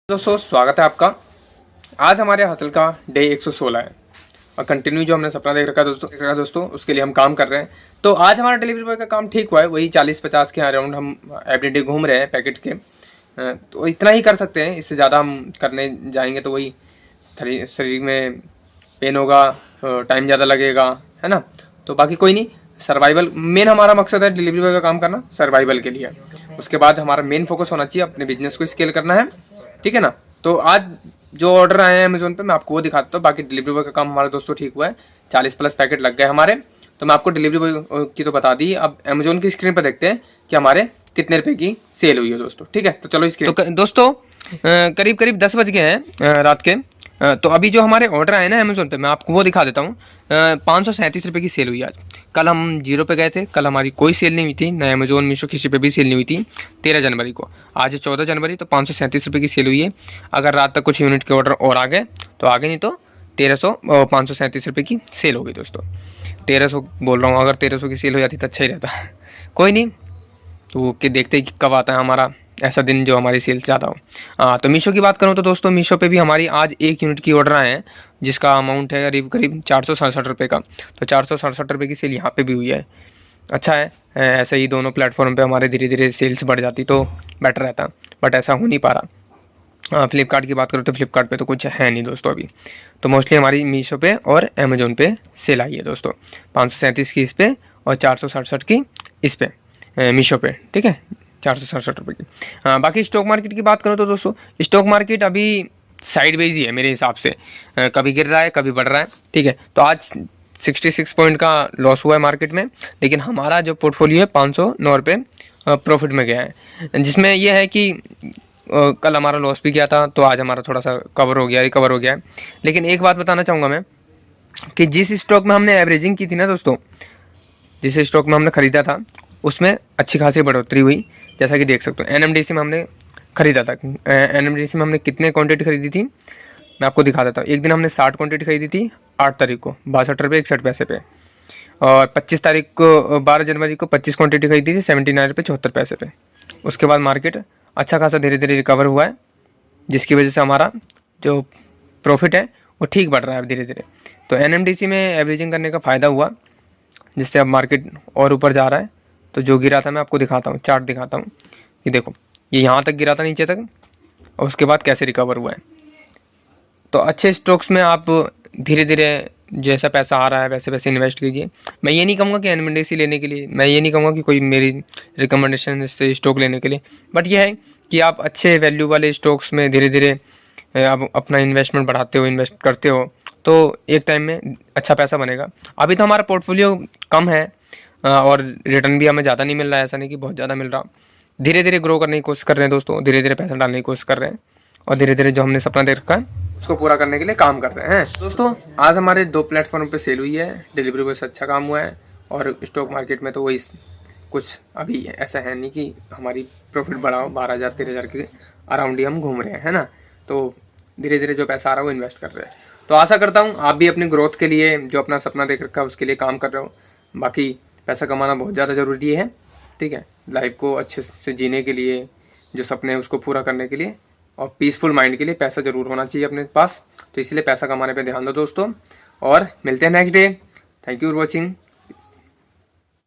दोस्तों स्वागत है आपका। आज हमारे हासिल का डे 116 है और कंटिन्यू जो हमने सपना देख रखा है दोस्तों उसके लिए हम काम कर रहे हैं। तो आज हमारा डिलीवरी बॉय का काम ठीक हुआ है, वही 40-50 के अराउंड हम एवरीडे घूम रहे हैं पैकेट के। तो इतना ही कर सकते हैं, इससे ज़्यादा हम करने जाएंगे तो वही शरीर में पेन होगा, टाइम ज़्यादा लगेगा, है ना। तो बाकी कोई नहीं, सर्वाइवल मेन हमारा मकसद है डिलीवरी बॉय का काम करना, सर्वाइवल के लिए। उसके बाद हमारा मेन फोकस होना चाहिए अपने बिजनेस को स्केल करना है, ठीक है ना। तो आज जो ऑर्डर आए हैं अमेजोन पे मैं आपको वो दिखाता हूँ। बाकी डिलीवरी बॉय का काम हमारा दोस्तों ठीक हुआ है, 40+ पैकेट लग गए हमारे। तो मैं आपको डिलीवरी बॉय की तो बता दी, अब अमेजोन की स्क्रीन पर देखते हैं कि हमारे कितने रुपए की सेल हुई है दोस्तों, ठीक है। तो चलो स्क्रीन तो दोस्तों करीब करीब 10 बज गए हैं रात के। तो अभी जो हमारे ऑर्डर आए ना अमेजोन पे मैं आपको वो दिखा देता हूँ। 537 रुपये की सेल हुई आज। कल हम 0 पे गए थे, कल हमारी कोई सेल नहीं हुई थी, न अमेजोन मीशो किसी पे भी सेल नहीं हुई थी 13 जनवरी को। आज है 14 जनवरी, तो 537 रुपये की सेल हुई है। अगर रात तक कुछ यूनिट के ऑर्डर और आ गए तो आगे, नहीं तो 537 रुपये की सेल हो गई दोस्तों। 1300 बोल रहा हूँ, अगर 1300 की सेल हो जाती तो अच्छा ही रहता। कोई नहीं, तो कि देखते ही कब आता है हमारा ऐसा दिन जो हमारी सेल ज़्यादा हो। तो मीशो की बात करूँ तो दोस्तों मीशो पे भी हमारी आज 1 यूनिट की ऑर्डर आए हैं, जिसका अमाउंट है करीब करीब 467 रुपये का। तो 467 रुपये की सेल यहाँ पे भी हुई है। अच्छा है, ऐसे ही दोनों प्लेटफॉर्म पे हमारे धीरे धीरे सेल्स बढ़ जाती तो बेटर रहता, बट ऐसा हो नहीं पा रहा। फ्लिपकार्ट की बात करूँ तो फ्लिपकार्ट पे तो कुछ है नहीं दोस्तों अभी। तो मोस्टली हमारी मीशो पे और अमेजोन पे सेल आई है दोस्तों, 537 की इस पर और 467 की इस पर मीशो पे, ठीक है, 467 रुपये की। बाकी स्टॉक मार्केट की बात करो तो दोस्तों स्टॉक मार्केट अभी साइडवेज ही है मेरे हिसाब से, कभी गिर रहा है कभी बढ़ रहा है, ठीक है। तो आज 66 पॉइंट का लॉस हुआ है मार्केट में, लेकिन हमारा जो पोर्टफोलियो है 509 रुपये प्रॉफिट में गया है, जिसमें यह है कि कल हमारा लॉस भी गया था तो आज हमारा थोड़ा सा कवर हो गया, रिकवर हो गया है। लेकिन एक बात बताना चाहूँगा मैं कि जिस स्टॉक में हमने एवरेजिंग की थी ना दोस्तों, जिस स्टॉक में हमने ख़रीदा था उसमें अच्छी खासी बढ़ोतरी हुई, जैसा कि देख सकते हो। एनएमडीसी में हमने ख़रीदा था, एनएमडीसी में हमने कितने क्वांटिटी खरीदी थी मैं आपको दिखा देता हूँ। एक दिन हमने 60 क्वांटिटी खरीदी थी 8 तारीख को 62 रुपये 61 पैसे पे, और 25 तारीख को 12 जनवरी को 25 क्वांटिटी खरीदी थी 79 रुपये 74 पैसे पे। उसके बाद मार्केट अच्छा खासा धीरे धीरे रिकवर हुआ है, जिसकी वजह से हमारा जो प्रॉफिट है वो ठीक बढ़ रहा है धीरे धीरे। तो एनएमडीसी में एवरेजिंग करने का फ़ायदा हुआ, जिससे अब मार्केट और ऊपर जा रहा है। तो जो गिरा था मैं आपको दिखाता हूँ, चार्ट दिखाता हूँ। ये देखो, ये यहाँ तक गिरा था नीचे तक, और उसके बाद कैसे रिकवर हुआ है। तो अच्छे स्टॉक्स में आप धीरे धीरे जैसा पैसा आ रहा है वैसे वैसे इन्वेस्ट कीजिए। मैं ये नहीं कहूँगा कि एनएमडीसी लेने के लिए, मैं ये नहीं कहूँगा कि कोई मेरी रिकमेंडेशन से स्टॉक लेने के लिए, बट यह है कि आप अच्छे वैल्यू वाले स्टॉक्स में धीरे धीरे आप अपना इन्वेस्टमेंट बढ़ाते हो, इन्वेस्ट करते हो, तो एक टाइम में अच्छा पैसा बनेगा। अभी तो हमारा पोर्टफोलियो कम है और रिटर्न भी हमें ज़्यादा नहीं मिल रहा है, ऐसा नहीं कि बहुत ज़्यादा मिल रहा। धीरे धीरे ग्रो करने की कोशिश कर रहे हैं दोस्तों, धीरे धीरे पैसा डालने की कोशिश कर रहे हैं, और धीरे धीरे जो हमने सपना देख रखा है उसको पूरा करने के लिए काम कर रहे हैं दोस्तों। आज हमारे 2 प्लेटफॉर्म पे सेल हुई है, डिलीवरी बॉय से अच्छा काम हुआ है, और स्टॉक मार्केट में तो वही कुछ अभी ऐसा है नहीं कि हमारी प्रॉफिट बढ़ाओ, 12,000-13,000 के अराउंड ही हम घूम रहे हैं, है ना। तो धीरे धीरे जो पैसा आ रहा है वो इन्वेस्ट कर रहे हैं। तो आशा करता हूँ आप भी अपनी ग्रोथ के लिए जो अपना सपना देख रखा है उसके लिए काम कर रहे हो। बाकी पैसा कमाना बहुत ज़्यादा ज़रूरी है, ठीक है, लाइफ को अच्छे से जीने के लिए, जो सपने हैं उसको पूरा करने के लिए, और पीसफुल माइंड के लिए पैसा ज़रूर होना चाहिए अपने पास। तो इसलिए पैसा कमाने पे ध्यान दो दोस्तों, और मिलते हैं next day. Thank you for watching.